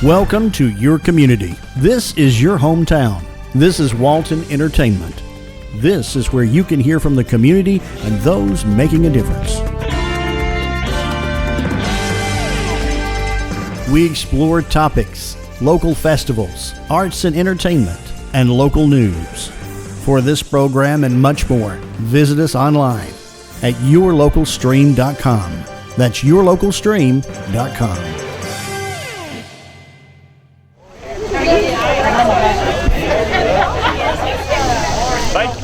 Welcome to your community. This is your hometown. This is Walton Entertainment. This is where you can hear from the community and those making a difference. We explore topics, local festivals, arts and entertainment, and local news. For this program and much more, visit us online at yourlocalstream.com. That's yourlocalstream.com.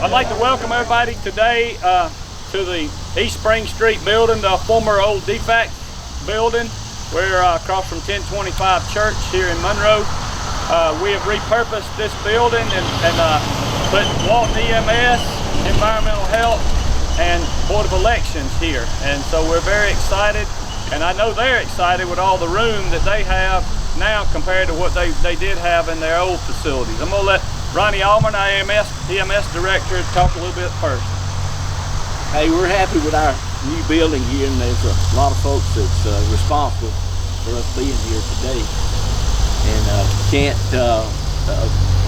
I'd like to welcome everybody today to the East Spring Street building, the former old DFAC building. We're across from 1025 Church here in Monroe. We have repurposed this building and put Walton EMS, Environmental Health, and Board of Elections here. And so we're very excited, and I know they're excited with all the room that they have now compared to what they did have in their old facilities. I'm going to let Ronnie Allman, our EMS Director, talk a little bit first. Hey, we're happy with our new building here, and there's a lot of folks that's responsible for us being here today. And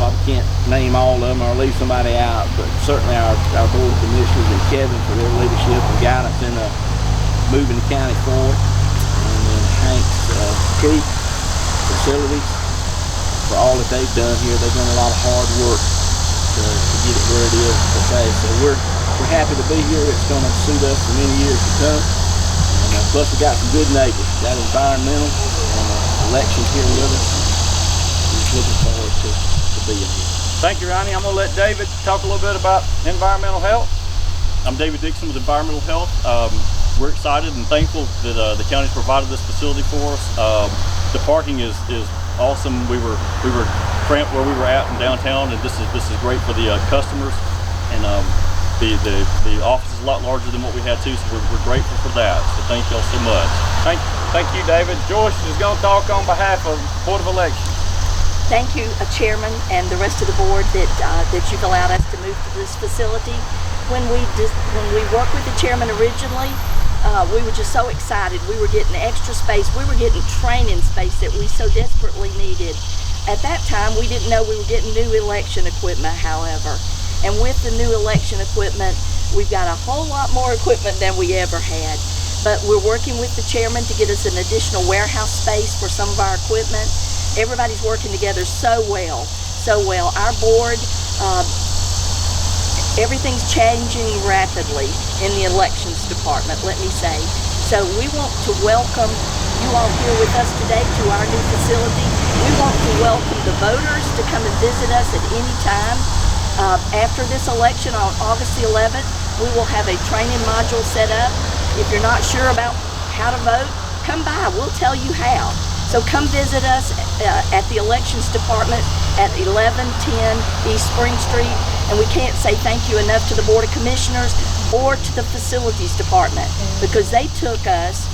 probably can't name all of them or leave somebody out, but certainly our Board of Commissioners and Kevin for their leadership and guidance in moving the county forward. And then Hank's Creek Facilities for all that they've done here. They've done a lot of hard work to get it where it is today. So we're happy to be here. It's going to suit us for many years to come. And plus we got some good neighbors. Got environmental and elections here with us. We're just looking forward to being here. Thank you, Ronnie. I'm going to let David talk a little bit about environmental health. I'm David Dixon with Environmental Health. We're excited and thankful that the county's provided this facility for us. The parking is awesome. We were cramped where we were at in downtown, and this is great for the customers. And the office is a lot larger than what we had too, so we're grateful for that. So thank y'all so much. Thank you, David. Joyce is going to talk on behalf of Board of Elections. Thank you, Chairman, and the rest of the board that you've allowed us to move to this facility. When we worked with the chairman originally, we were just so excited. We were getting extra space. We were getting training space that we so desperately needed. At that time, we didn't know we were getting new election equipment, however. And with the new election equipment, we've got a whole lot more equipment than we ever had. But we're working with the chairman to get us an additional warehouse space for some of our equipment. Everybody's working together so well, so well. Our board, everything's changing rapidly in the elections department, let me say. So we want to welcome you all here with us today to our new facility. We want to welcome the voters to come and visit us at any time. After this election on August the 11th, we will have a training module set up. If you're not sure about how to vote, come by, we'll tell you how. So come visit us at the Elections Department at 1110 East Spring Street. And we can't say thank you enough to the Board of Commissioners or to the Facilities Department, because they took us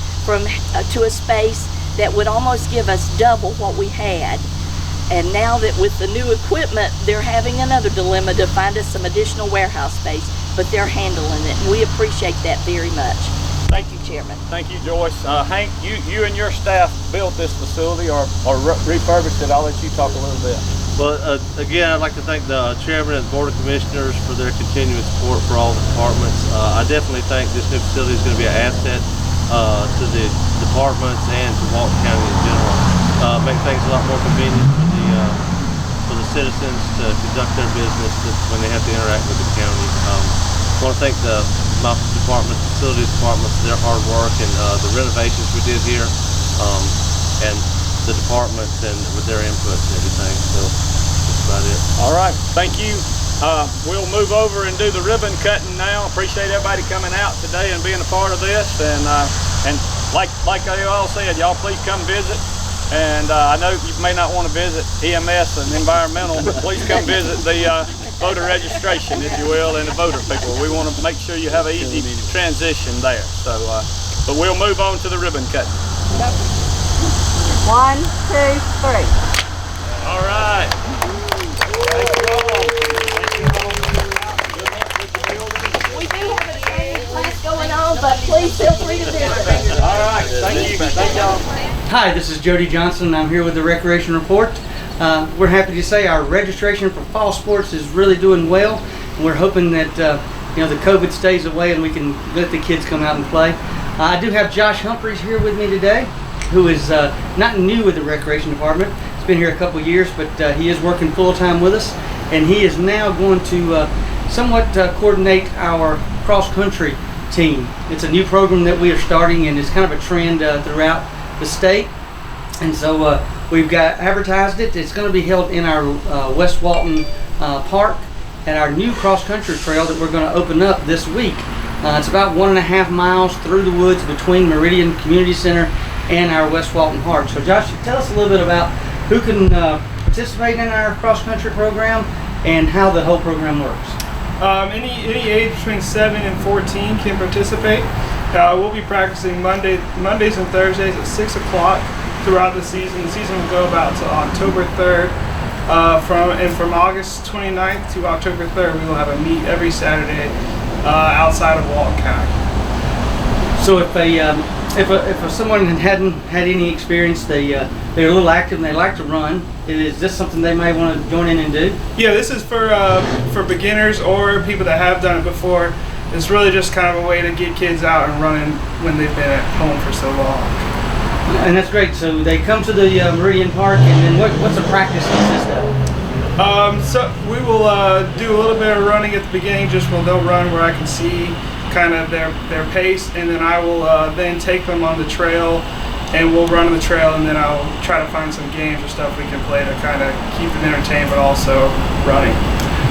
to a space that would almost give us double what we had. And now that with the new equipment, they're having another dilemma to find us some additional warehouse space, but they're handling it, and we appreciate that very much. Thank you, Chairman. Thank you, Joyce. Hank, you and your staff built this facility or refurbished it. I'll let you talk a little bit. Well, again, I'd like to thank the Chairman and the Board of Commissioners for their continuing support for all the departments. I definitely think this new facility is going to be an asset to the departments and to Walton County in general. Make things a lot more convenient for the citizens to conduct their business when they have to interact with the county. I want to thank my department, facilities department, for their hard work and the renovations we did here, and the departments and with their inputs and everything. So that's about it. All right, thank you. We'll move over and do the ribbon cutting now. Appreciate everybody coming out today and being a part of this. And like they all said, y'all please come visit. And I know you may not want to visit EMS and environmental, but please come visit the voter registration, if you will, and the voter people. We want to make sure you have an easy transition there. So, but we'll move on to the ribbon cutting. 1, 2, 3. All right. Thank you all. We do have a training class going on, but please feel free to visit. All right. Thank you. Thank y'all. Hi, this is Jody Johnson. I'm here with the Recreation Report. We're happy to say our registration for fall sports is really doing well. And we're hoping that the COVID stays away and we can let the kids come out and play. I do have Josh Humphreys here with me today, who is not new with the Recreation Department. He's been here a couple years, but he is working full-time with us, and he is now going to somewhat coordinate our cross-country team. It's a new program that we are starting, and it's kind of a trend throughout the state, and so we've got advertised it. It's going to be held in our West Walton Park at our new cross-country trail that we're going to open up this week. It's about 1.5 miles through the woods between Meridian Community Center and our West Walton Park. So Josh, tell us a little bit about who can participate in our cross-country program and how the whole program works. Any age between 7 and 14 can participate. We'll be practicing Mondays and Thursdays at 6 o'clock throughout the season. The season will go about to October 3rd. From August 29th to October 3rd, we will have a meet every Saturday outside of Walton County. So if someone hadn't had any experience, they're a little active and they like to run, is this something they may want to join in and do? Yeah, this is for beginners or people that have done it before. It's really just kind of a way to get kids out and running when they've been at home for so long. And that's great. So they come to the Meridian Park, and then what's the practice consist of? So we will do a little bit of running at the beginning, just while they'll run where I can see kind of their pace, and then I will then take them on the trail, and we'll run on the trail, and then I'll try to find some games or stuff we can play to kind of keep them entertained, but also running.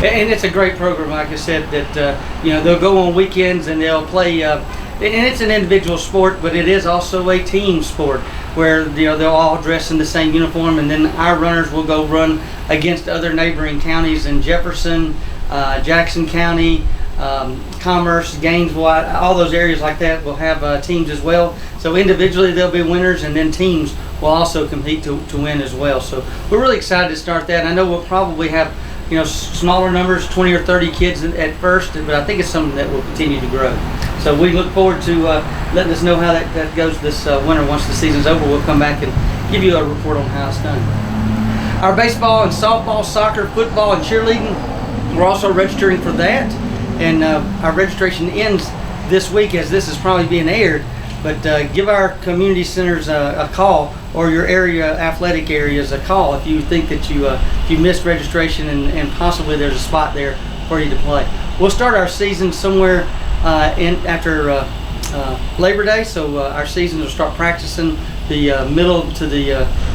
And it's a great program, like I said, that they'll go on weekends and they'll play. And it's an individual sport, but it is also a team sport where they'll all dress in the same uniform, and then our runners will go run against other neighboring counties in Jefferson, Jackson County, Commerce, Gainesville, all those areas like that will have teams as well. So individually they'll be winners, and then teams will also compete to win as well. So we're really excited to start that. I know we'll probably have smaller numbers, 20 or 30 kids at first, but I think it's something that will continue to grow. So we look forward to letting us know how that goes this winter. Once the season's over, we'll come back and give you a report on how it's done. Our baseball and softball, soccer, football, and cheerleading, we're also registering for that. And our registration ends this week as this is probably being aired. But give our community centers a call, or your area athletic areas a call if you think that you missed registration and possibly there's a spot there for you to play. We'll start our season somewhere after Labor Day, so our season will start practicing the middle to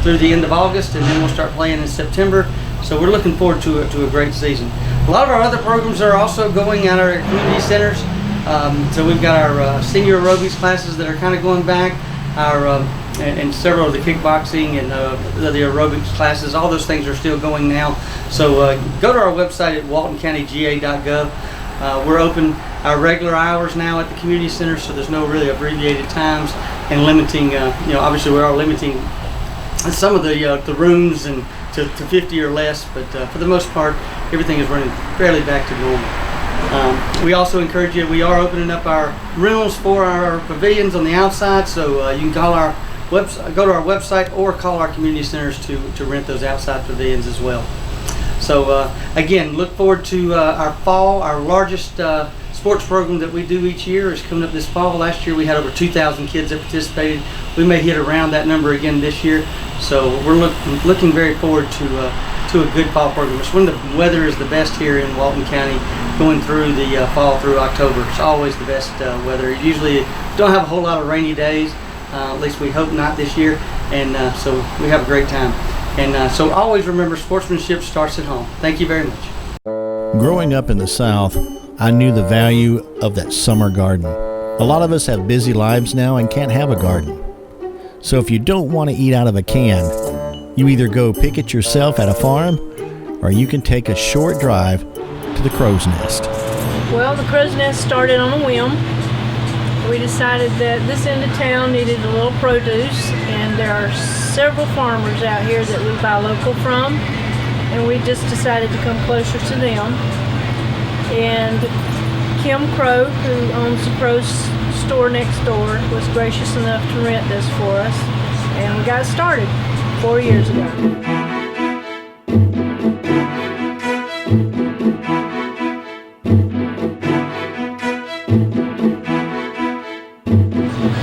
through the end of August, and then we'll start playing in September. So we're looking forward to a great season. A lot of our other programs are also going at our community centers. So we've got our senior aerobics classes that are kind of going back, and several of the kickboxing and the aerobics classes. All those things are still going now. So go to our website at waltoncountyga.gov. We're open our regular hours now at the community center, so there's no really abbreviated times and limiting. Obviously we are limiting some of the rooms and to 50 or less, but for the most part, everything is running fairly back to normal. We also encourage you, we are opening up our rentals for our pavilions on the outside, so you can call our website, go to our website, or call our community centers to rent those outside pavilions as well. So again, look forward to our fall. Our largest sports program that we do each year is coming up this fall. Last year we had over 2,000 kids that participated. We may hit around that number again this year. So we're looking very forward to a good fall program. It's when the weather is the best here in Walton County, going through the fall through October. It's always the best weather. Usually don't have a whole lot of rainy days, at least we hope not this year, and so we have a great time. And so always remember, sportsmanship starts at home. Thank you very much. Growing up in the South, I knew the value of that summer garden. A lot of us have busy lives now and can't have a garden. So if you don't want to eat out of a can, you either go pick it yourself at a farm, or you can take a short drive to the Crow's Nest. Well, the Crow's Nest started on a whim. We decided that this end of town needed a little produce, and there are several farmers out here that we buy local from, and we just decided to come closer to them. And Kim Crow, who owns the Crow's store next door, was gracious enough to rent this for us. and we got started 4 years ago.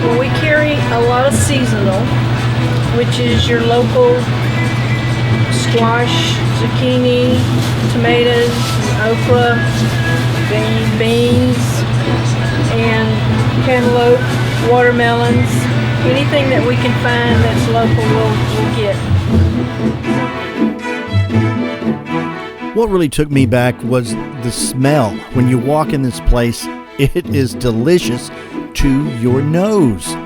Well, we carry a lot of seasonal, which is your local squash, zucchini, tomatoes, okra, beans, and cantaloupe, watermelons, anything that we can find that's local we'll get. What really took me back was the smell. When you walk in this place, it is delicious to your nose.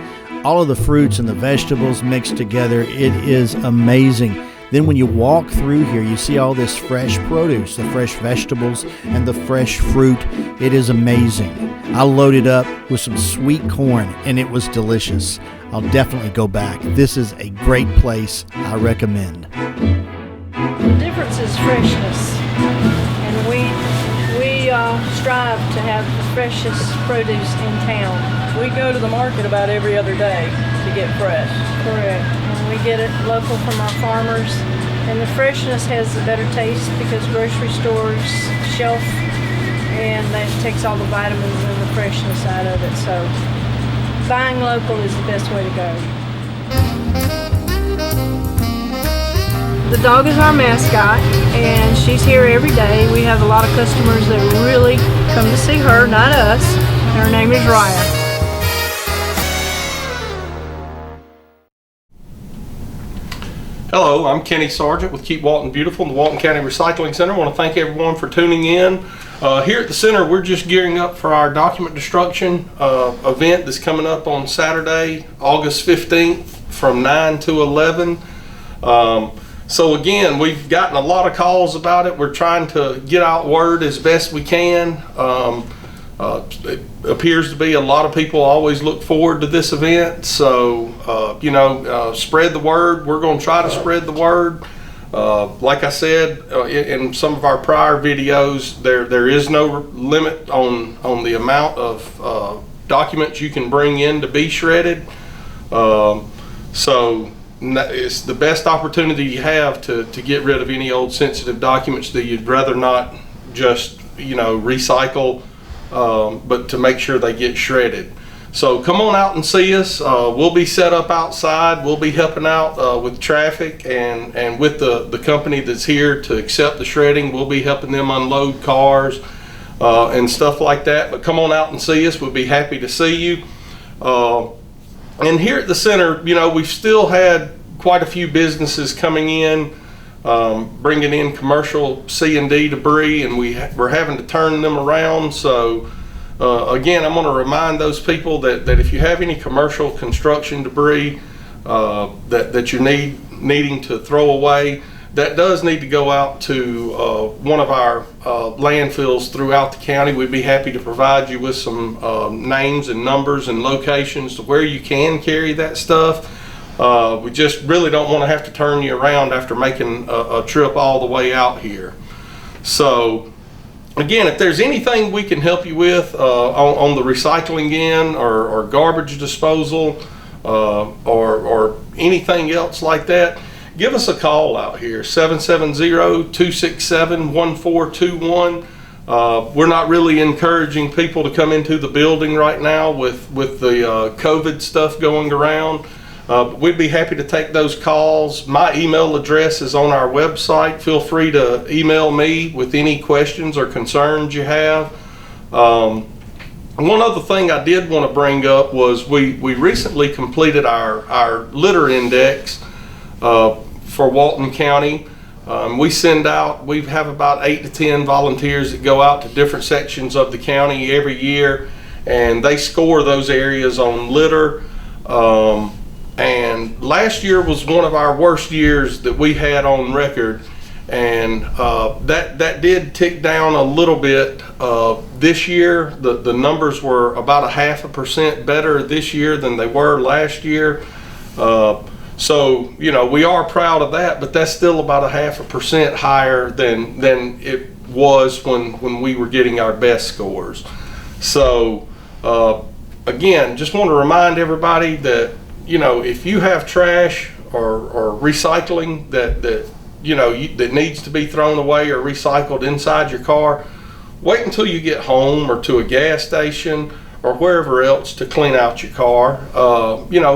All of the fruits and the vegetables mixed together, it is amazing. Then when you walk through here, you see all this fresh produce, the fresh vegetables and the fresh fruit. It is amazing. I loaded up with some sweet corn and it was delicious. I'll definitely go back. This is a great place. I recommend. The difference is freshness, and we strive to have the freshest produce in town. We go to the market about every other day to get fresh. Correct. And we get it local from our farmers, and the freshness has a better taste because grocery stores shelf, and that takes all the vitamins and the freshness out of it. So buying local is the best way to go. The dog is our mascot, and she's here every day. We have a lot of customers that really come to see her, not us. Her name is Raya. Hello, I'm Kenny Sargent with Keep Walton Beautiful in the Walton County Recycling Center. I want to thank everyone for tuning in. Here at the center, we're just gearing up for our document destruction event that's coming up on Saturday, August 15th from 9 to 11. So again, we've gotten a lot of calls about it. We're trying to get out word as best we can. It appears to be a lot of people always look forward to this event. So, spread the word. We're going to try to spread the word. Like I said in some of our prior videos, there is no limit on the amount of documents you can bring in to be shredded. So it's the best opportunity you have to get rid of any old sensitive documents that you'd rather not just recycle, but to make sure they get shredded. So come on out and see us. We'll be set up outside. We'll be helping out with traffic and with the company that's here to accept the shredding. We'll be helping them unload cars and stuff like that. But come on out and see us. We'll be happy to see you. And here at the center, we've still had quite a few businesses coming in, bringing in commercial C&D debris, and we're having to turn them around. So again, I'm going to remind those people that if you have any commercial construction debris that you're needing to throw away, that does need to go out to one of our landfills throughout the county. We'd be happy to provide you with some names and numbers and locations to where you can carry that stuff. We just really don't want to have to turn you around after making a trip all the way out here. So again, if there's anything we can help you with on the recycling end or garbage disposal or anything else like that, give us a call out here, 770-267-1421. We're not really encouraging people to come into the building right now with the COVID stuff going around. We'd be happy to take those calls. My email address is on our website. Feel free to email me with any questions or concerns you have. One other thing I did want to bring up was we recently completed our litter index for Walton County. We have about 8 to 10 volunteers that go out to different sections of the county every year, and they score those areas on litter. And last year was one of our worst years that we had on record, and that did tick down a little bit. This year, the numbers were about 0.5% better this year than they were last year. So we are proud of that, but that's still about 0.5% higher than it was when we were getting our best scores. So again, just want to remind everybody that if you have trash or recycling that that needs to be thrown away or recycled inside your car, wait until you get home or to a gas station or wherever else to clean out your car.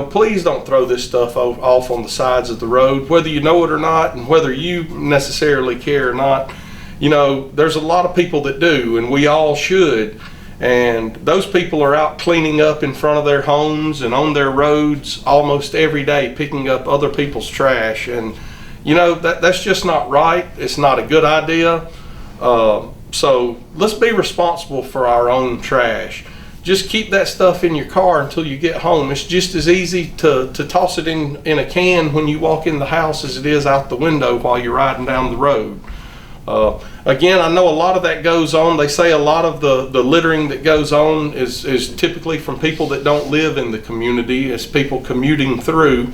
Please don't throw this stuff off on the sides of the road, whether you know it or not, and whether you necessarily care or not. There's a lot of people that do, and we all should. And those people are out cleaning up in front of their homes and on their roads almost every day, picking up other people's trash. And that's just not right. It's not a good idea. So let's be responsible for our own trash. Just keep that stuff in your car until you get home. It's just as easy to toss it in a can when you walk in the house as it is out the window while you're riding down the road. Again, I know a lot of that goes on. They say a lot of the littering that goes on is typically from people that don't live in the community. It's people commuting through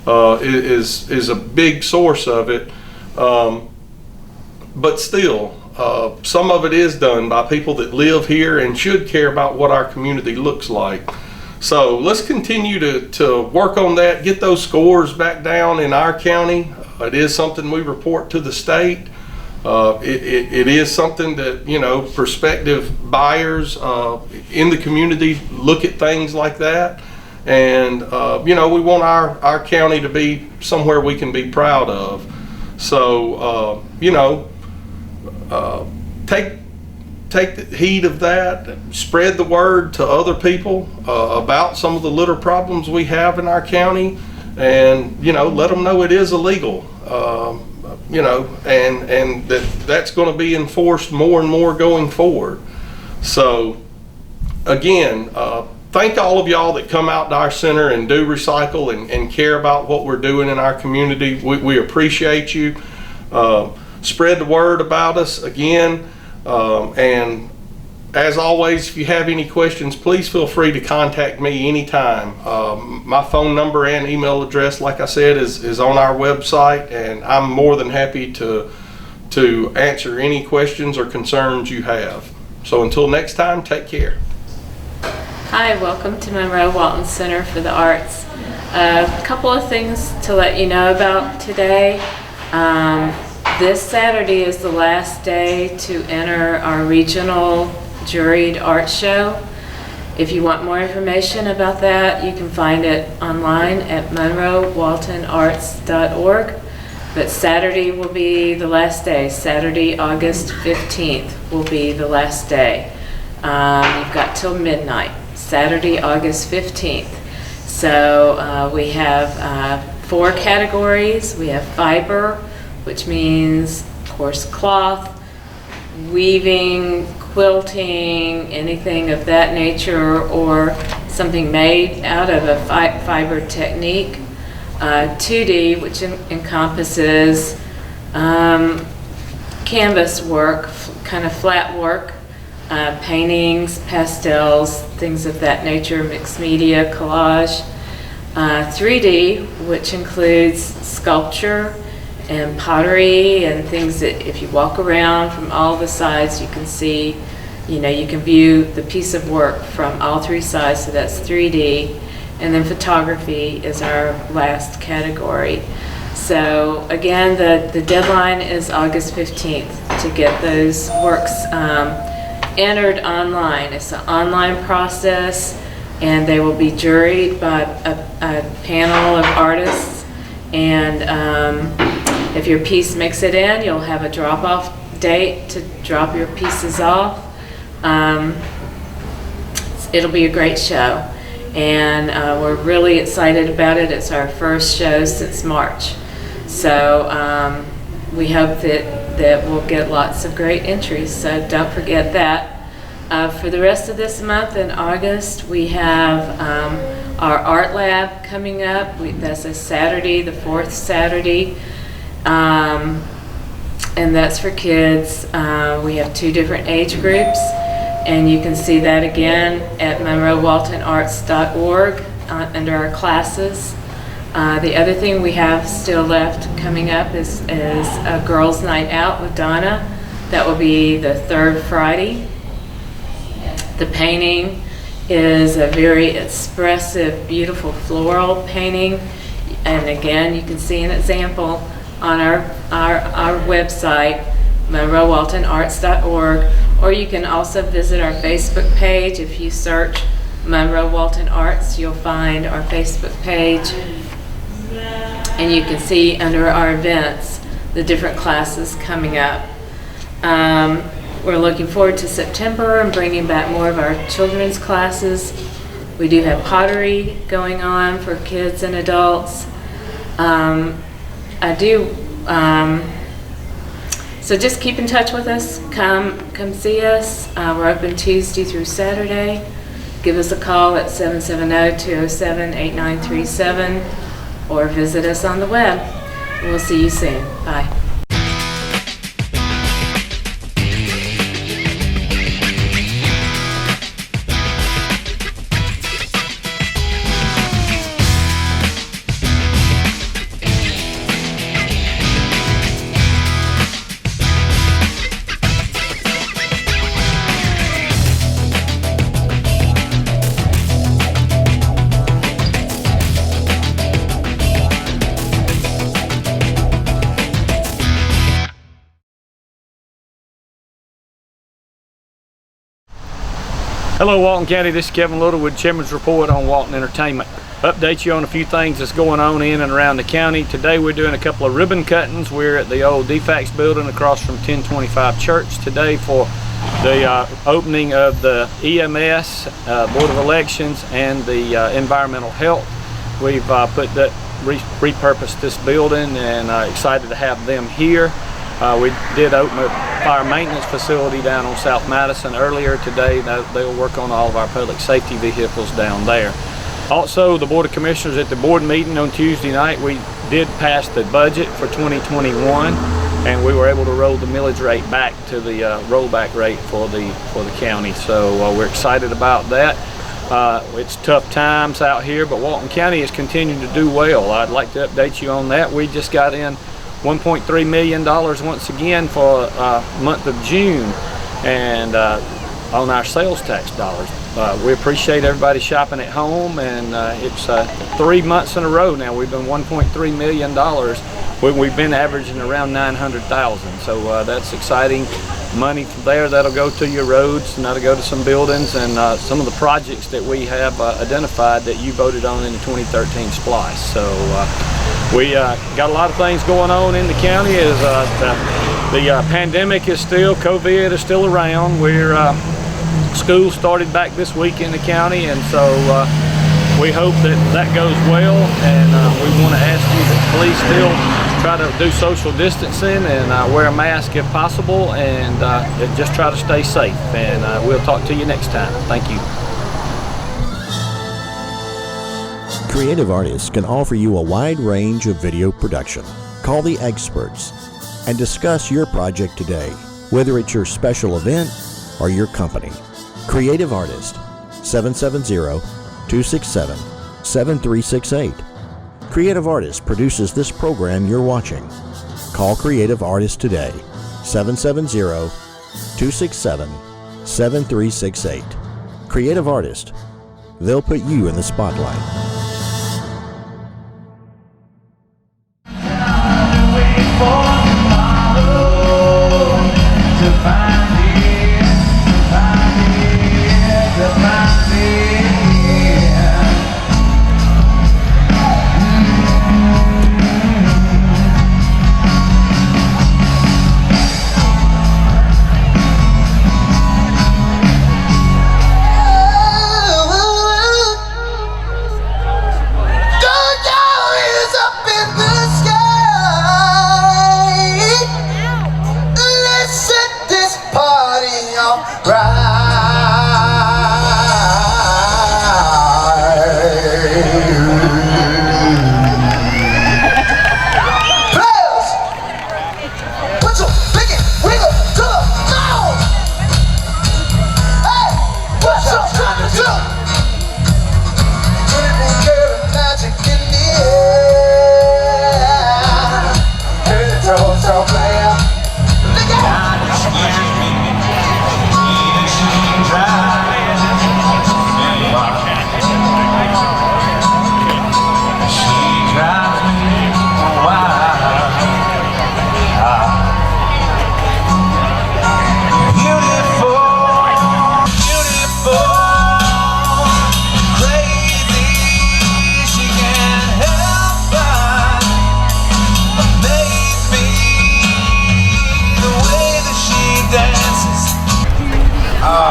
is a big source of it. But still, some of it is done by people that live here and should care about what our community looks like. So let's continue to work on that, get those scores back down in our county. It is something we report to the state. It is something that, prospective buyers in the community look at things like that. And, we want our county to be somewhere we can be proud of. So, take the heed of that, spread the word to other people about some of the litter problems we have in our county, and, let them know it is illegal. And that's going to be enforced more and more going forward. So, again, thank all of y'all that come out to our center and do recycle and care about what we're doing in our community. We appreciate you. Spread the word about us again. And as always, if you have any questions, please feel free to contact me anytime. My phone number and email address, like I said, is on our website, and I'm more than happy to answer any questions or concerns you have. So until next time, take care. Hi, welcome to Monroe Walton Center for the Arts. A couple of things to let you know about today. This Saturday is the last day to enter our regional juried art show. If you want more information about that, you can find it online at monroewaltonarts.org. But Saturday will be the last day. Saturday, August 15th will be the last day. You've got till midnight. Saturday, August 15th. So we have 4 categories. We have fiber, which means, of course, cloth, weaving, quilting, anything of that nature, or something made out of a fiber technique. 2D, which encompasses canvas work, kind of flat work, paintings, pastels, things of that nature, mixed media, collage. 3D, which includes sculpture and pottery and things that if you walk around from all the sides you can see, you can view the piece of work from all 3 sides, so that's 3D. And then photography is our last category. So again, the deadline is August 15th to get those works entered online. It's an online process, and they will be juried by a panel of artists. And if your piece makes it in, you'll have a drop-off date to drop your pieces off. It'll be a great show, and we're really excited about it. It's our first show since March. So we hope that we'll get lots of great entries, so don't forget that. For the rest of this month in August, we have our art lab coming up. That's a Saturday, the 4th Saturday, and that's for kids. We have 2 different age groups, and you can see that again at monroewaltonarts.org under our classes. The other thing we have still left coming up is a girls' night out with Donna. That will be the 3rd Friday. The painting is a very expressive, beautiful floral painting. And again, you can see an example on our website, MonroeWaltonArts.org, or you can also visit our Facebook page. If you search Monroe Walton Arts, you'll find our Facebook page. And you can see under our events the different classes coming up. We're looking forward to September and bringing back more of our children's classes. We do have pottery going on for kids and adults. So just keep in touch with us. Come see us. We're open Tuesday through Saturday. Give us a call at 770-207-8937 or visit us on the web. We'll see you soon. Bye. Hello Walton County, this is Kevin Littlewood, Chairman's Report on Walton Entertainment. Update you on a few things that's going on in and around the county. Today we're doing a couple of ribbon cuttings. We're at the old DFAX building across from 1025 Church today for the opening of the EMS, Board of Elections, and the Environmental Health. We've repurposed this building and excited to have them here. We did open a fire maintenance facility down on South Madison earlier today. They'll work on all of our public safety vehicles down there. Also, the Board of Commissioners at the board meeting on Tuesday night, we did pass the budget for 2021, and we were able to roll the millage rate back to the rollback rate for the county. So we're excited about that. It's tough times out here, but Walton County is continuing to do well. I'd like to update you on that. We just got in $1.3 million once again for month of June, and on our sales tax dollars. We appreciate everybody shopping at home, and it's 3 months in a row now. We've been $1.3 million when we've been averaging around 900,000. So that's exciting money from there. That'll go to your roads, and that'll go to some buildings and some of the projects that we have identified that you voted on in the 2013 SPLICE. So we got a lot of things going on in the county. As the pandemic is still, COVID is still around. School started back this week in the county, and so we hope that goes well, and we want to ask you to please still try to do social distancing and wear a mask if possible, and just try to stay safe, and we'll talk to you next time. Thank you. Creative artists can offer you a wide range of video production. Call the experts and discuss your project today, whether it's your special event or your company. Creative Artist, 770-267-7368. Creative Artist produces this program you're watching. Call Creative Artist today, 770-267-7368. Creative Artist, they'll put you in the spotlight.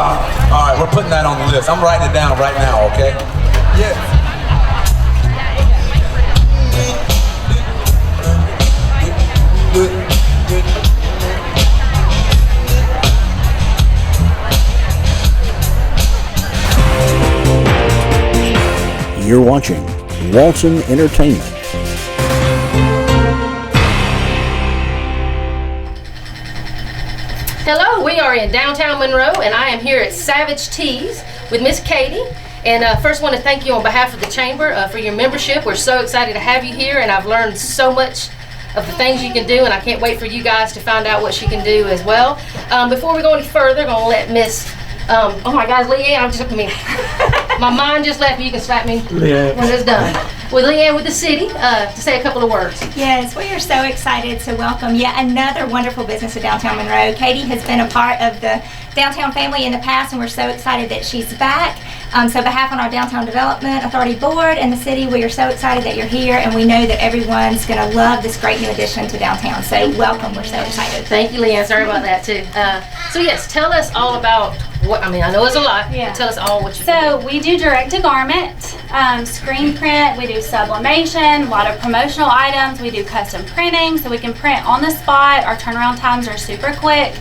All right, we're putting that on the list. I'm writing it down right now, okay? Yeah. You're watching Walton Entertainment. Hello, we are in downtown Monroe, and I am here at Savage Teas with Miss Katie. And first, want to thank you on behalf of the Chamber for your membership. We're so excited to have you here, and I've learned so much of the things you can do, and I can't wait for you guys to find out what she can do as well. Before we go any further, I'm going to let Miss, oh my gosh, Leanne, my mind just left me. You can slap me when it's done. With Leanne with the city to say a couple of words. Yes, we are so excited to welcome yet another wonderful business of downtown Monroe. Katie has been a part of the downtown family in the past, and we're so excited that she's back. So on behalf of our Downtown Development Authority Board and the city, we are so excited that you're here, and we know that everyone's going to love this great new addition to downtown. So welcome, we're so excited. Thank you, Leanne. Sorry about that too. So yes, tell us all about what, I know it's a lot, but tell us all what you do. So we do direct to garment, screen print, we do sublimation, a lot of promotional items, we do custom printing, so we can print on the spot. Our turnaround times are super quick.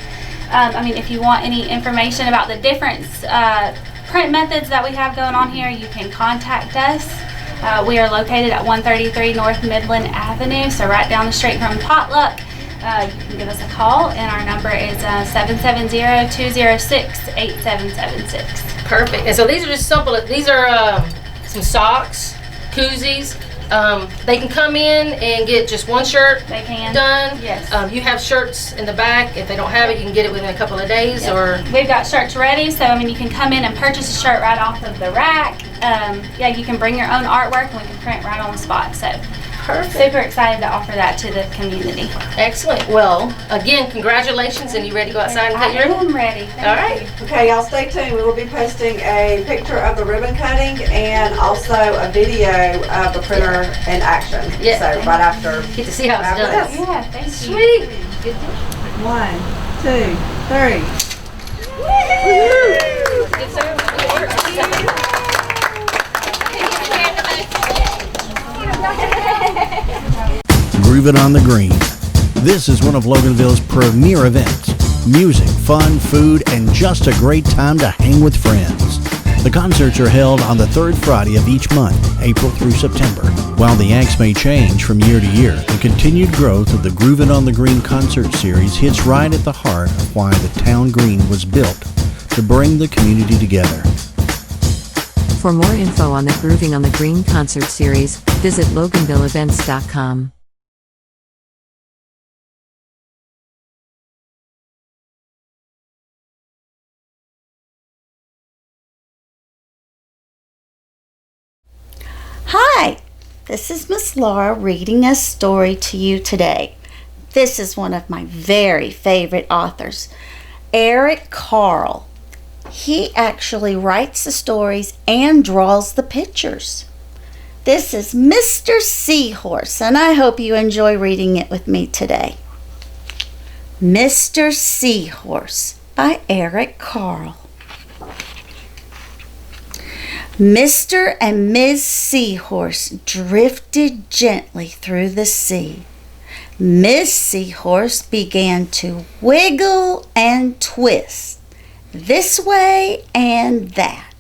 If you want any information about the different print methods that we have going on here, you can contact us. We are located at 133 North Midland Avenue, so right down the street from Potluck. You can give us a call, and our number is 770-206-8776. Perfect. And so these are just simple. These are some socks, koozies. They can come in and get just one shirt They can. done. Yes. You have shirts in the back. If they don't have it, you can get it within a couple of days. Yep. Or we've got shirts ready, so you can come in and purchase a shirt right off of the rack. You can bring your own artwork, and we can print right on the spot. So perfect. Super excited to offer that to the community. Excellent. Well, again, congratulations, and you ready to go outside and cut your ribbon? I'm ready. All right. Okay, y'all stay tuned. We will be posting a picture of the ribbon cutting and also a video of the printer in action. Yeah. So right after. Get to see how it's done. This. Yeah, thank you. Sweet. Good. 1, 2, 3. Good service. Good work. Groovin' on the Green. This is one of Loganville's premier events. Music, fun, food, and just a great time to hang with friends. The concerts are held on the third Friday of each month, April through September. While the acts may change from year to year, the continued growth of the Groovin' on the Green concert series hits right at the heart of why the town green was built, to bring the community together. For more info on the Grooving on the Green concert series, visit LoganvilleEvents.com. Hi, this is Miss Laura reading a story to you today. This is one of my very favorite authors, Eric Carle. He actually writes the stories and draws the pictures. This is Mr. Seahorse, and I hope you enjoy reading it with me today. Mr. Seahorse by Eric Carle. Mr. and Ms. Seahorse drifted gently through the sea. Miss Seahorse began to wiggle and twist, this way and that.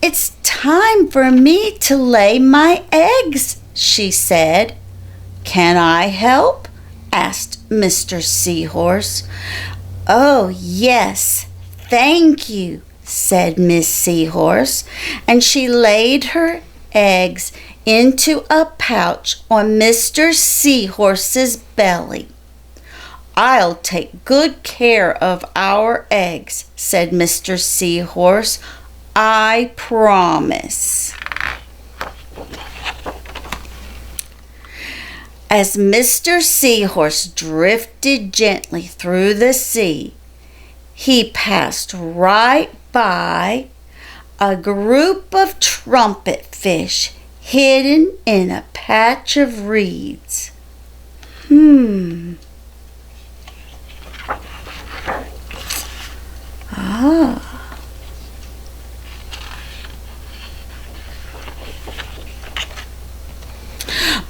It's time for me to lay my eggs, she said. Can I help? Asked Mr. Seahorse. Oh, yes, thank you, said Miss Seahorse, and she laid her eggs into a pouch on Mr. Seahorse's belly. I'll take good care of our eggs, said Mr. Seahorse. I promise. As Mr. Seahorse drifted gently through the sea, he passed right by a group of trumpet fish hidden in a patch of reeds. Ah.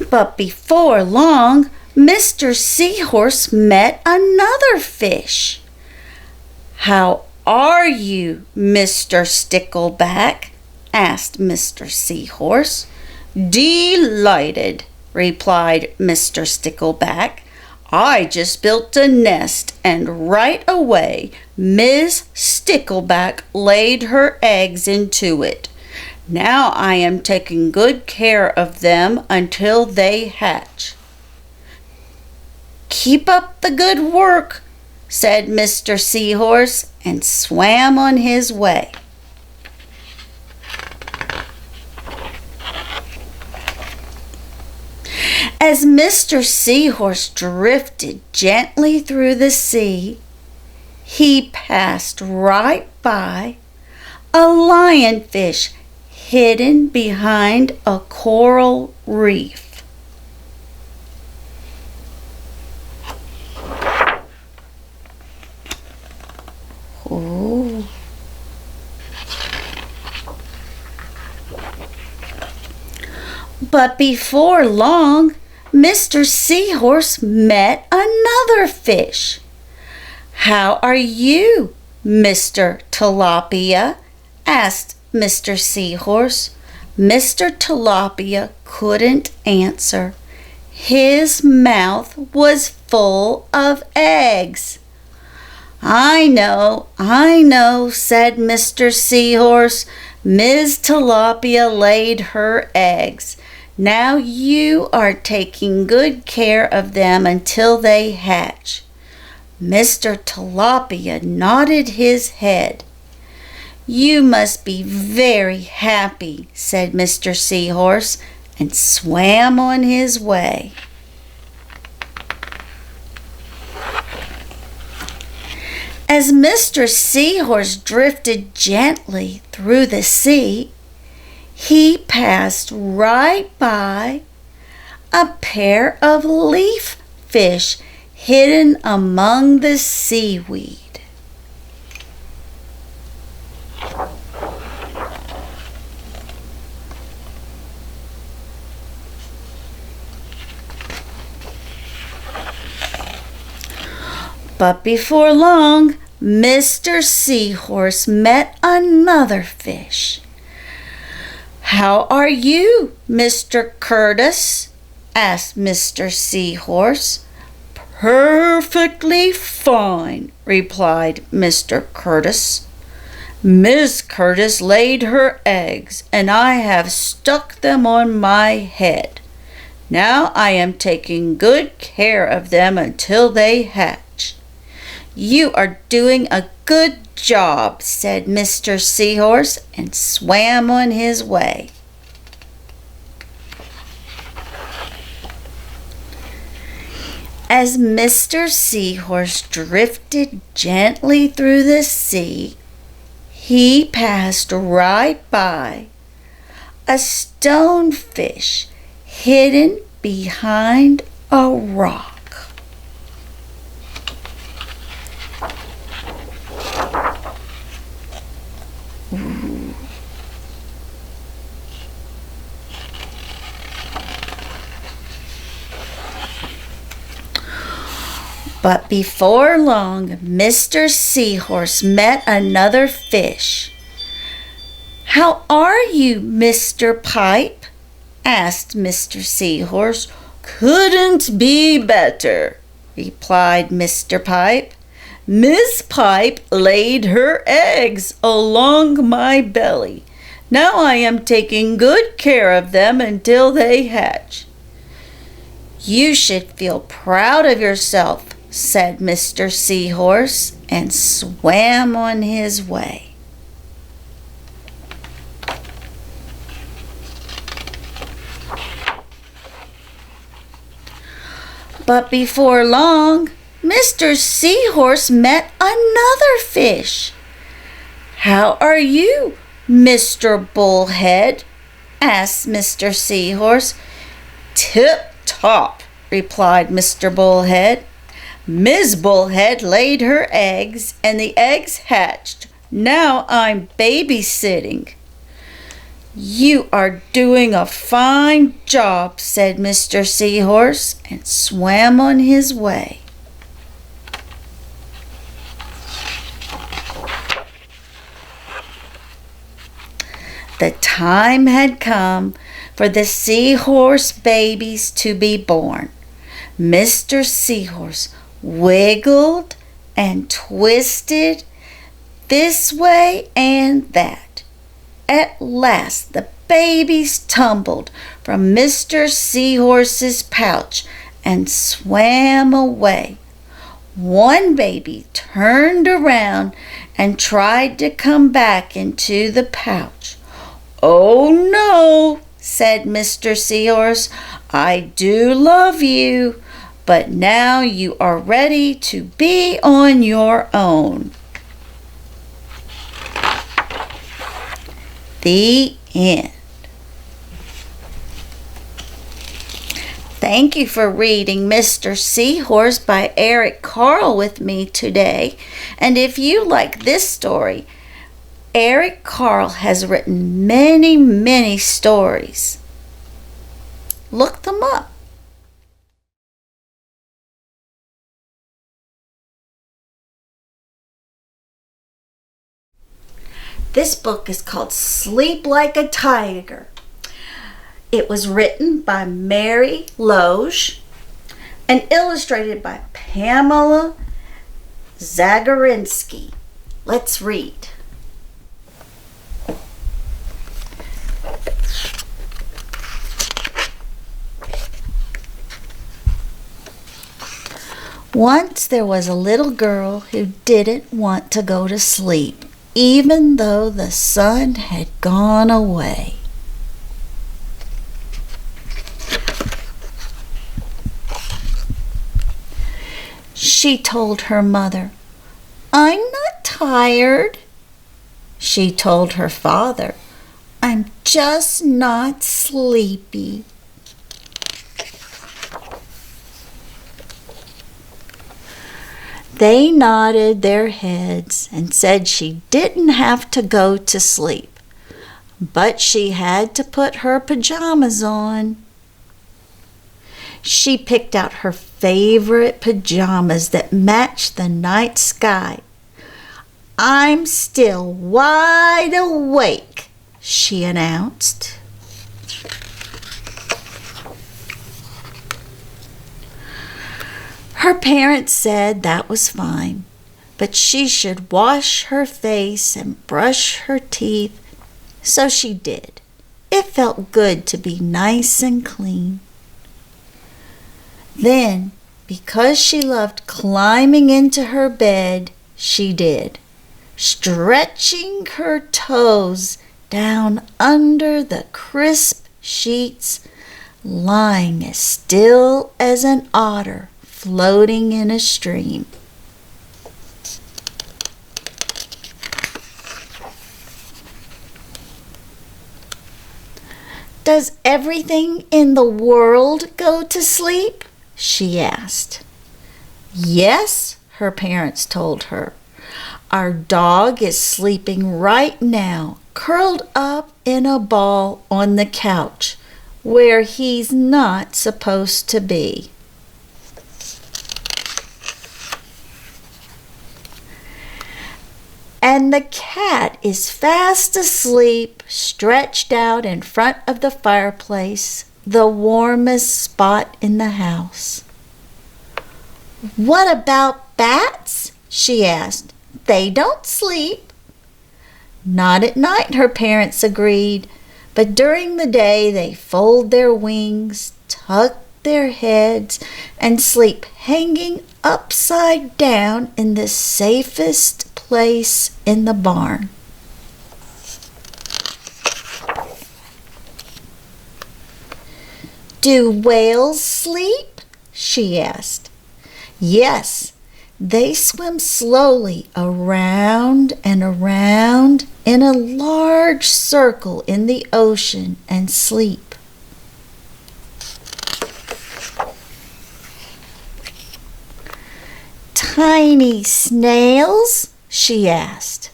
But before long, Mr. Seahorse met another fish. "How are you, Mr. Stickleback?" asked Mr. Seahorse. "Delighted," replied Mr. Stickleback. "I just built a nest, and right away Miss Stickleback laid her eggs into it. Now I am taking good care of them until they hatch." "Keep up the good work," said Mr. Seahorse, and swam on his way. As Mr. Seahorse drifted gently through the sea, he passed right by a lionfish hidden behind a coral reef. Ooh. But before long, Mr. Seahorse met another fish. "How are you, Mr. Tilapia?" asked Mr. Seahorse. Mr. Tilapia couldn't answer. His mouth was full of eggs. I know," said Mr. Seahorse. "Ms. Tilapia laid her eggs. Now you are taking good care of them until they hatch." Mr. Tilapia nodded his head. "You must be very happy," said Mr. Seahorse, and swam on his way. As Mr. Seahorse drifted gently through the sea, he passed right by a pair of leaf fish hidden among the seaweed. But before long, Mr. Seahorse met another fish. "How are you, Mr. Curtis?" asked Mr. Seahorse. "Perfectly fine," replied Mr. Curtis. "Miss Curtis laid her eggs, and I have stuck them on my head. Now I am taking good care of them until they hatch." "You are doing a good job," said Mr. Seahorse, and swam on his way. As Mr. Seahorse drifted gently through the sea, he passed right by a stonefish hidden behind a rock. But before long, Mr. Seahorse met another fish. "How are you, Mr. Pipe?" asked Mr. Seahorse. "Couldn't be better," replied Mr. Pipe. "Miss Pipe laid her eggs along my belly. Now I am taking good care of them until they hatch." "You should feel proud of yourself," said Mr. Seahorse, and swam on his way. But before long, Mr. Seahorse met another fish. "How are you, Mr. Bullhead?" asked Mr. Seahorse. "Tip-top," replied Mr. Bullhead. "Miss Bullhead laid her eggs, and the eggs hatched Now I'm babysitting." "You are doing a fine job," said Mr. Seahorse, and swam on his way. The time had come for the seahorse babies to be born. Mr. Seahorse wiggled and twisted this way and that. At last the babies tumbled from Mr. Seahorse's pouch and swam away. One baby turned around and tried to come back into the pouch. "Oh no," said Mr. Seahorse, "I do love you, but now you are ready to be on your own." The end. Thank you for reading Mr. Seahorse by Eric Carle with me today. And if you like this story, Eric Carle has written many, many stories. Look them up. This book is called Sleep Like a Tiger. It was written by Mary Loge and illustrated by Pamela Zagorinsky. Let's read. Once there was a little girl who didn't want to go to sleep, even though the sun had gone away. She told her mother, "I'm not tired." She told her father, "I'm just not sleepy." They nodded their heads and said she didn't have to go to sleep, but she had to put her pajamas on. She picked out her favorite pajamas that matched the night sky. "I'm still wide awake," she announced. Her parents said that was fine, but she should wash her face and brush her teeth, so she did. It felt good to be nice and clean. Then, because she loved climbing into her bed, she did, stretching her toes down under the crisp sheets, lying as still as an otter floating in a stream. "Does everything in the world go to sleep?" she asked. "Yes," her parents told her. "Our dog is sleeping right now, curled up in a ball on the couch, where he's not supposed to be." "And the cat is fast asleep, stretched out in front of the fireplace, the warmest spot in the house." "What about bats?" she asked. "They don't sleep." "Not at night," her parents agreed, "but during the day they fold their wings, tuck their heads, and sleep hanging upside down in the safest place in the barn." "Do whales sleep?" she asked. "Yes, they swim slowly around and around in a large circle in the ocean and sleep." "Tiny snails?" she asked.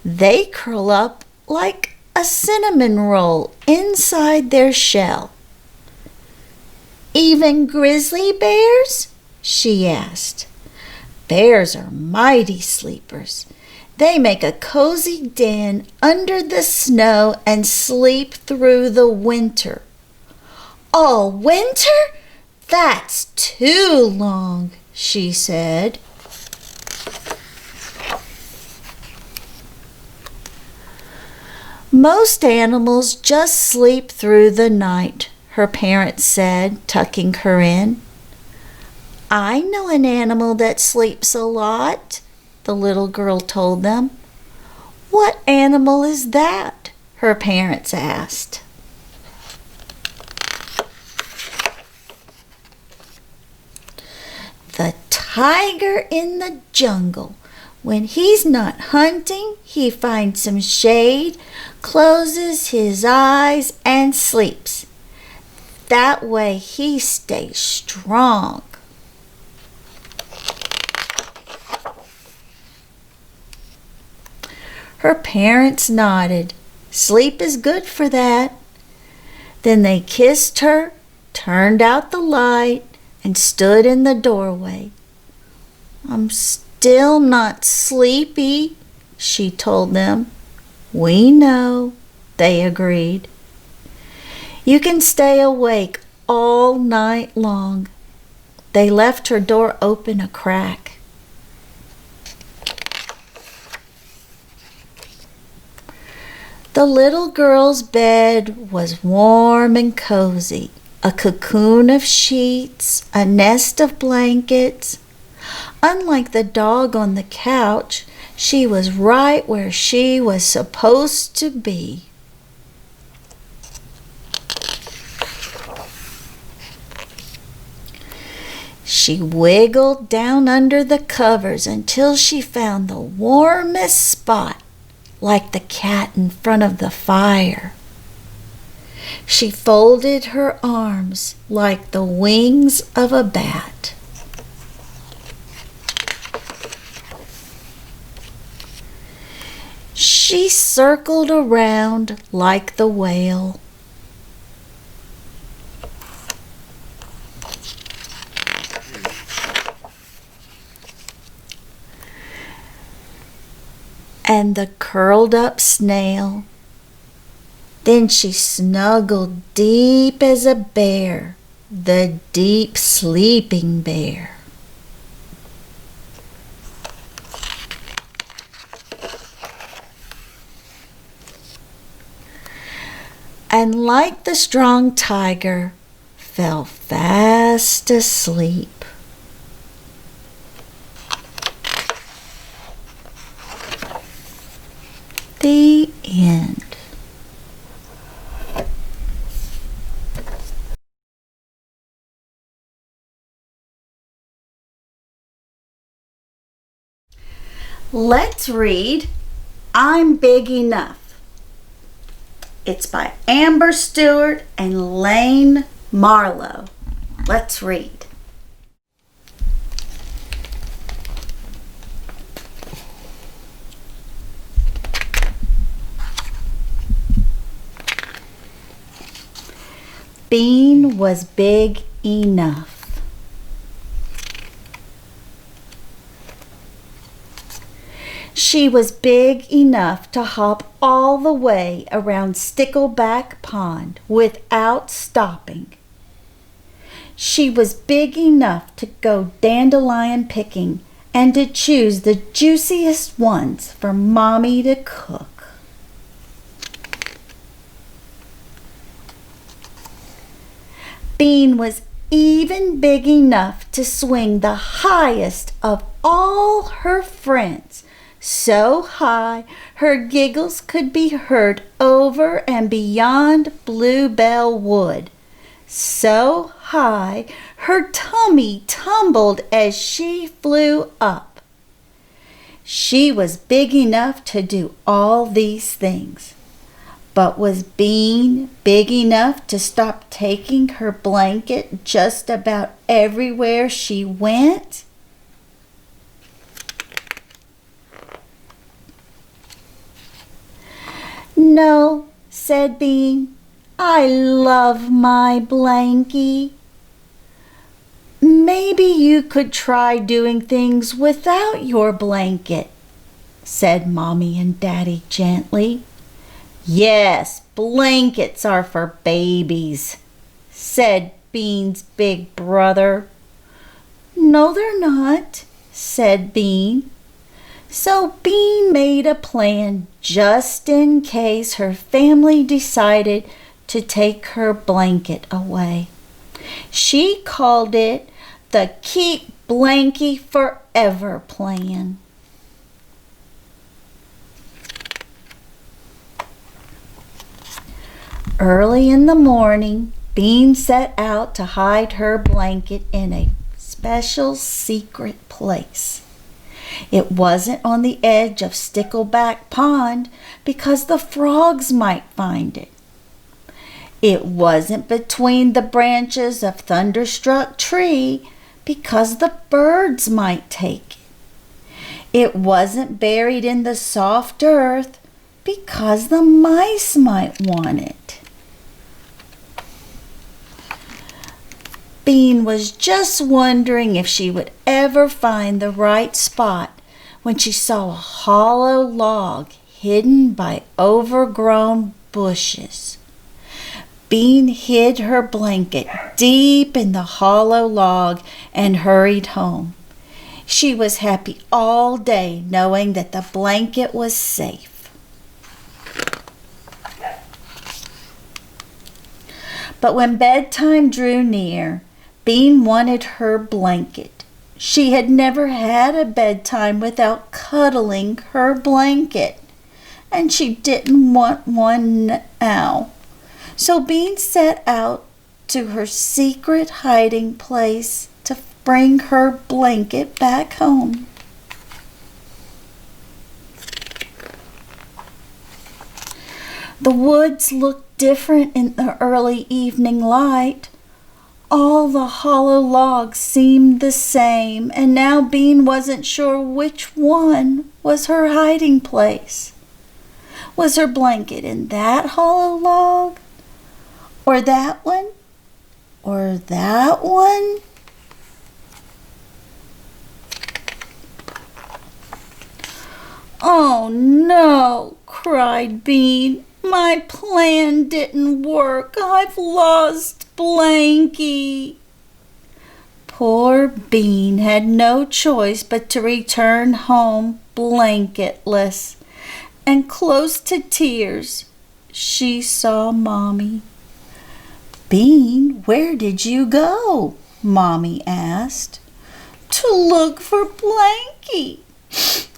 They curl up like a cinnamon roll inside their shell. Even grizzly bears? She asked. Bears are mighty sleepers. They make a cozy den under the snow and sleep through the winter. All winter? That's too long, she said. Most animals just sleep through the night, her parents said, tucking her in. I know an animal that sleeps a lot, the little girl told them. What animal is that? Her parents asked. The tiger in the jungle. When he's not hunting, he finds some shade, closes his eyes, and sleeps. That way he stays strong. Her parents nodded. Sleep is good for that. Then they kissed her, turned out the light, and stood in the doorway. I'm still not sleepy, she told them. We know, they agreed. You can stay awake all night long. They left her door open a crack. The little girl's bed was warm and cozy, a cocoon of sheets, a nest of blankets. Unlike the dog on the couch, she was right where she was supposed to be. She wiggled down under the covers until she found the warmest spot, like the cat in front of the fire. She folded her arms like the wings of a bat. She circled around like the whale. And the curled up snail. Then she snuggled deep as a bear, the deep sleeping bear. And like the strong tiger, fell fast asleep. The end. Let's read I'm Big Enough. It's by Amber Stewart and Lane Marlowe. Let's read. Bean was big enough. She was big enough to hop all the way around Stickleback Pond without stopping. She was big enough to go dandelion picking and to choose the juiciest ones for Mommy to cook. Bean was even big enough to swing the highest of all her friends, so high her giggles could be heard over and beyond Bluebell Wood. So high her tummy tumbled as she flew up. She was big enough to do all these things. But was Bean big enough to stop taking her blanket just about everywhere she went? "No," said Bean. "I love my blankie." "Maybe you could try doing things without your blanket," said Mommy and Daddy gently. "Yes, blankets are for babies," said Bean's big brother. "No, they're not," said Bean. So Bean made a plan just in case her family decided to take her blanket away. She called it the Keep Blankie Forever plan. Early in the morning, Bean set out to hide her blanket in a special secret place. It wasn't on the edge of Stickleback Pond because the frogs might find it. It wasn't between the branches of Thunderstruck Tree because the birds might take it. It wasn't buried in the soft earth because the mice might want it. Bean was just wondering if she would ever find the right spot when she saw a hollow log hidden by overgrown bushes. Bean hid her blanket deep in the hollow log and hurried home. She was happy all day knowing that the blanket was safe. But when bedtime drew near, Bean wanted her blanket. She had never had a bedtime without cuddling her blanket, and she didn't want one now. So Bean set out to her secret hiding place to bring her blanket back home. The woods looked different in the early evening light. All the hollow logs seemed the same, and now Bean wasn't sure which one was her hiding place. Was her blanket in that hollow log? Or that one? Or that one? "Oh no," cried Bean. "My plan didn't work. I've lost Blankie." Poor Bean had no choice but to return home blanketless, and close to tears she saw Mommy. "Bean, where did you go?" Mommy asked. "To look for Blankie,"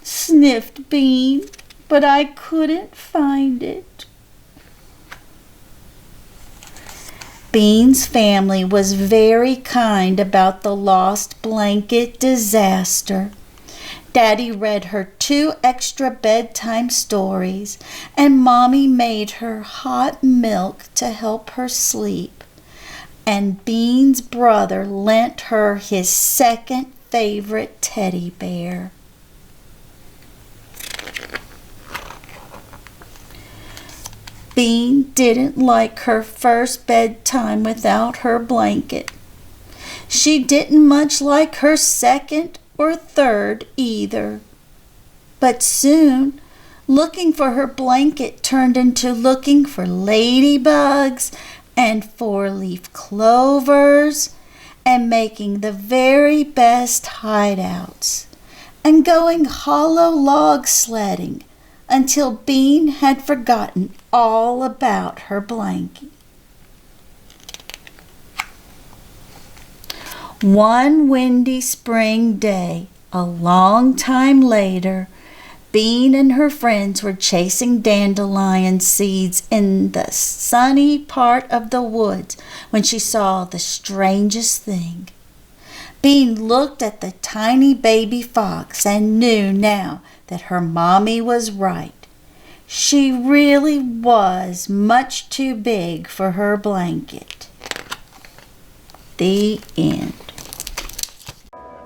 sniffed Bean, "but I couldn't find it." Bean's family was very kind about the lost blanket disaster. Daddy read her 2 extra bedtime stories, and Mommy made her hot milk to help her sleep. And Bean's brother lent her his second favorite teddy bear. Bean didn't like her first bedtime without her blanket. She didn't much like her second or third either. But soon, looking for her blanket turned into looking for ladybugs and 4-leaf clovers and making the very best hideouts and going hollow log sledding until Bean had forgotten all about her blanket. One windy spring day, a long time later, Bean and her friends were chasing dandelion seeds in the sunny part of the woods when she saw the strangest thing. Bean looked at the tiny baby fox and knew now that her mommy was right. She really was much too big for her blanket. The end.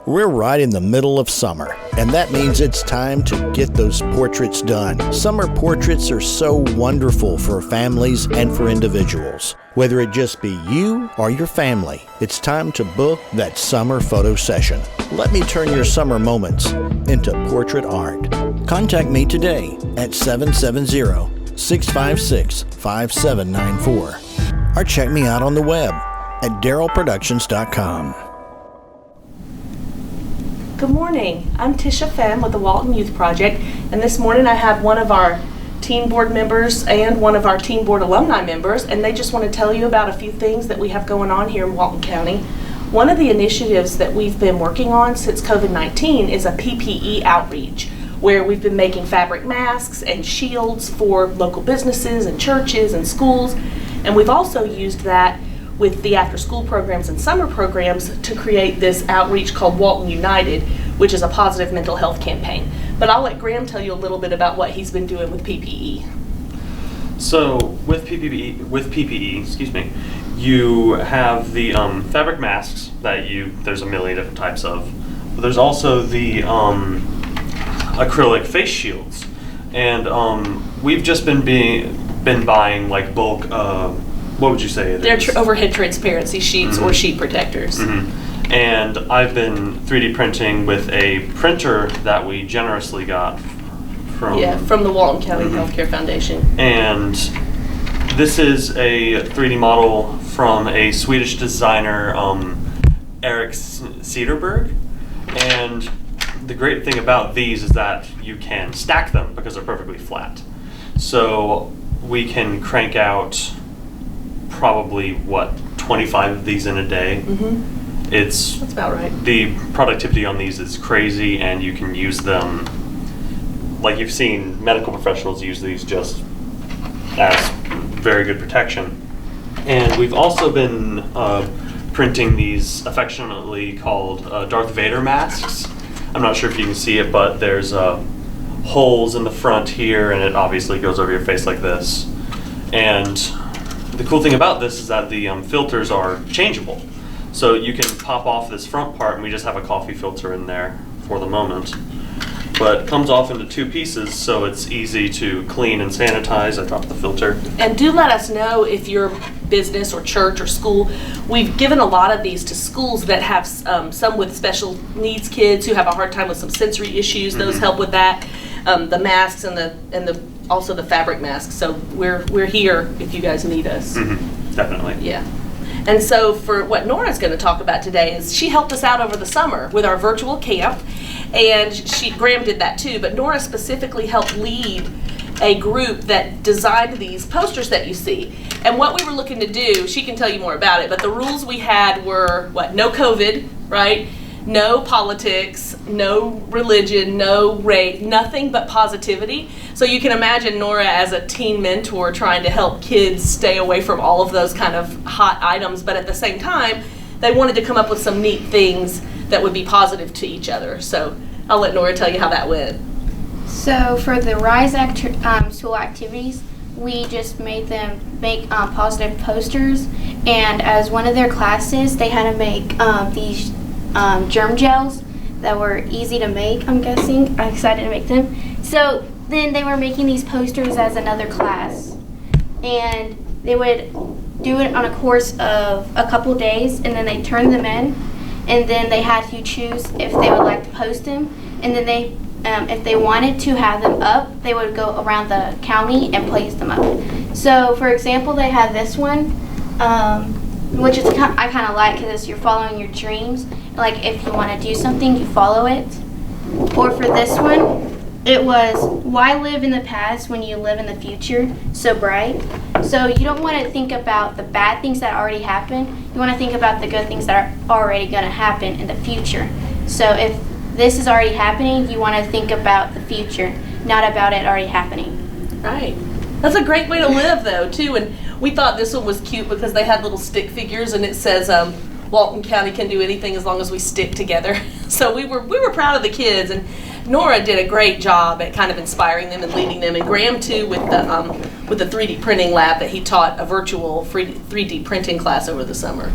We're right in the middle of summer, and that means it's time to get those portraits done. Summer portraits are so wonderful for families and for individuals. Whether it just be you or your family, it's time to book that summer photo session. Let me turn your summer moments into portrait art. Contact me today at 770-656-5794 or check me out on the web at darylproductions.com. Good morning. I'm Tisha Fem with the Walton Youth Project, and this morning I have one of our teen board members and one of our teen board alumni members, and they just want to tell you about a few things that we have going on here in Walton County. One of the initiatives that we've been working on since COVID-19 is a PPE outreach, where we've been making fabric masks and shields for local businesses and churches and schools, and we've also used that with the after-school programs and summer programs to create this outreach called Walton United, which is a positive mental health campaign. But I'll let Graham tell you a little bit about what he's been doing with PPE. So with PPE, excuse me, you have the fabric masks that there's a million different types of. But there's also the acrylic face shields, and we've just been buying like bulk. What would you say it is? They're overhead transparency sheets or sheet protectors. And I've been 3D printing with a printer that we generously got from the Walton County Healthcare Foundation. And this is a 3D model from a Swedish designer, Erik Cederberg. And the great thing about these is that you can stack them because they're perfectly flat. So we can crank out probably 25 of these in a day. That's about right. The productivity on these is crazy, and you can use them like you've seen medical professionals use these just as very good protection. And we've also been printing these affectionately called Darth Vader masks. I'm not sure if you can see it, but there's holes in the front here, and it obviously goes over your face like this. And the cool thing about this is that the filters are changeable. So you can pop off this front part, and we just have a coffee filter in there for the moment. But it comes off into two pieces, so it's easy to clean and sanitize. I dropped the filter. And do let us know if your business or church or school, we've given a lot of these to schools that have some with special needs kids who have a hard time with some sensory issues. Those help with that. The masks and also the fabric masks. So we're here if you guys need us. Definitely. Yeah. And so for what Nora's going to talk about today is she helped us out over the summer with our virtual camp, and Graham did that too, but Nora specifically helped lead a group that designed these posters that you see. And what we were looking to do, she can tell you more about it, but the rules we had were no COVID, right? No politics, no religion, no race, nothing but positivity. So you can imagine Nora as a teen mentor trying to help kids stay away from all of those kind of hot items, but at the same time, they wanted to come up with some neat things that would be positive to each other. So I'll let Nora tell you how that went. So for the RISE school activities, we just made them make positive posters, and as one of their classes, they had to make these germ gels that were easy to make, I'm guessing. I'm excited to make them. So then they were making these posters as another class, and they would do it on a course of a couple days, and then they turned them in, and then they had to choose if they would like to post them, and then they if they wanted to have them up, they would go around the county and place them up. So for example, they had this one, which is I kind of like because you're following your dreams. Like if you want to do something, you follow it. Or for this one, it was, why live in the past when you live in the future so bright? So you don't want to think about the bad things that already happened. You want to think about the good things that are already going to happen in the future. So if this is already happening, you want to think about the future, not about it already happening. Right. That's a great way to live, though, too. And we thought this one was cute because they had little stick figures, and it says Walton County can do anything as long as we stick together. So we were proud of the kids, and Nora did a great job at kind of inspiring them and leading them, and Graham too with the 3D printing lab that he taught a virtual 3D printing class over the summer.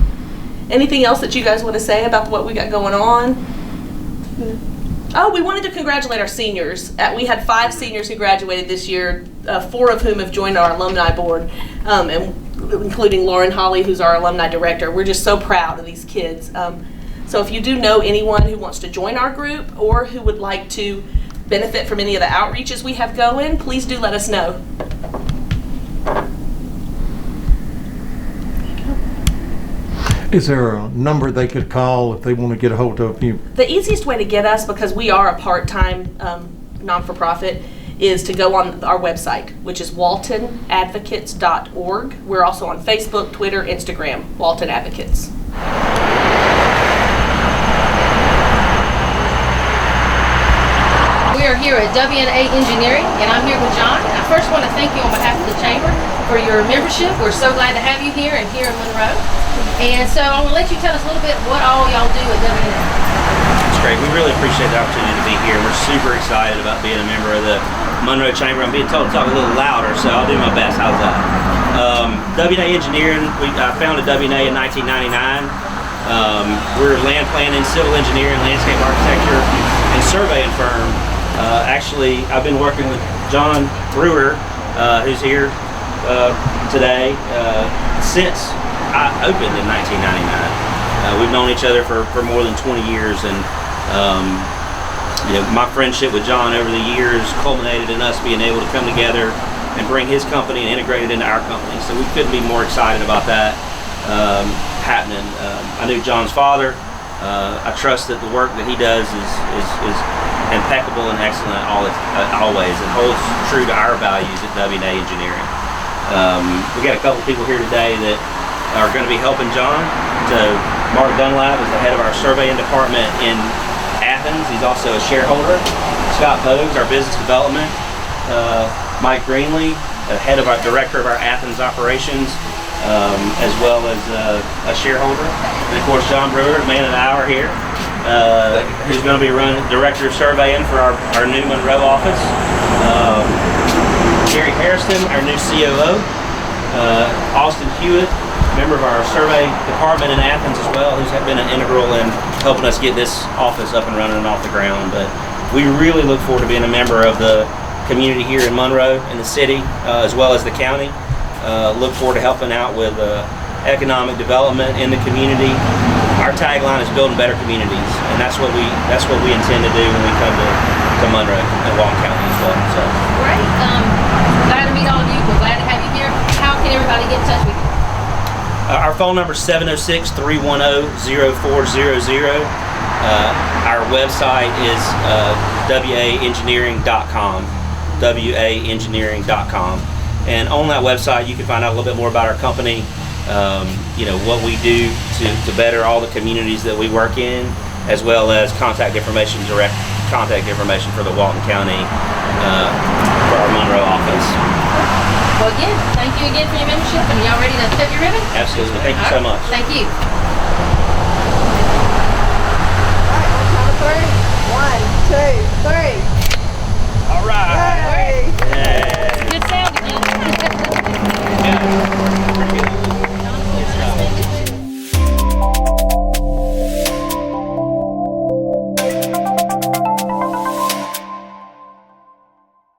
Anything else that you guys want to say about what we got going on? Oh, we wanted to congratulate our seniors. We had 5 seniors who graduated this year, 4 of whom have joined our alumni board, and including Lauren Holly, who's our alumni director. We're just so proud of these kids. So if you do know anyone who wants to join our group or who would like to benefit from any of the outreaches we have going, please do let us know. Is there a number they could call if they want to get a hold of you? The easiest way to get us, because we are a part-time non-for-profit, is to go on our website, which is waltonadvocates.org. We're also on Facebook, Twitter, Instagram, Walton Advocates. We are here at W&A Engineering, and I'm here with John. And I first want to thank you on behalf of the Chamber for your membership. We're so glad to have you here and here in Monroe. And so I'm going to let you tell us a little bit what all y'all do at W&A. It's great. We really appreciate the opportunity to be here. We're super excited about being a member of the Monroe Chamber. I'm being told to talk a little louder, so I'll do my best. How's that? W&A Engineering, I founded W&A in 1999. We're a land planning, civil engineering, landscape architecture, and surveying firm. Actually, I've been working with John Brewer, who's here today, since I opened in 1999. We've known each other for more than 20 years, and my friendship with John over the years culminated in us being able to come together and bring his company and integrate it into our company. So we couldn't be more excited about that happening. I knew John's father. I trust that the work that he does is impeccable and excellent always, and holds true to our values at W&A Engineering. We got a couple people here today that are going to be helping John. So Mark Dunlap is the head of our surveying department in Athens. He's also a shareholder. Scott Pogues, our business development. Mike Greenlee, the head of our director of our Athens operations, as well as a shareholder. And of course, John Brewer, man of the hour here, who's going to be running director of surveying for our new Monroe office. Gary Harrison, our new COO. Austin Hewitt, member of our survey department in Athens as well, who's been an integral in helping us get this office up and running and off the ground. But we really look forward to being a member of the community here in Monroe, in the city, as well as the county. Look forward to helping out with economic development in the community. Our tagline is building better communities, and that's what we intend to do when we come to Monroe and Walton County as well. So Great. Glad to meet all of you. We're glad to have you here. How can everybody get in touch with you? Our phone number is 706-310-0400. Our website is waengineering.com. waengineering.com. And on that website, you can find out a little bit more about our company, what we do to better all the communities that we work in, as well as direct contact information for the Walton County, for our Monroe office. Well, again, thank you again for your membership, and y'all ready to cut your ribbon? Absolutely. Thank you so much. Thank you.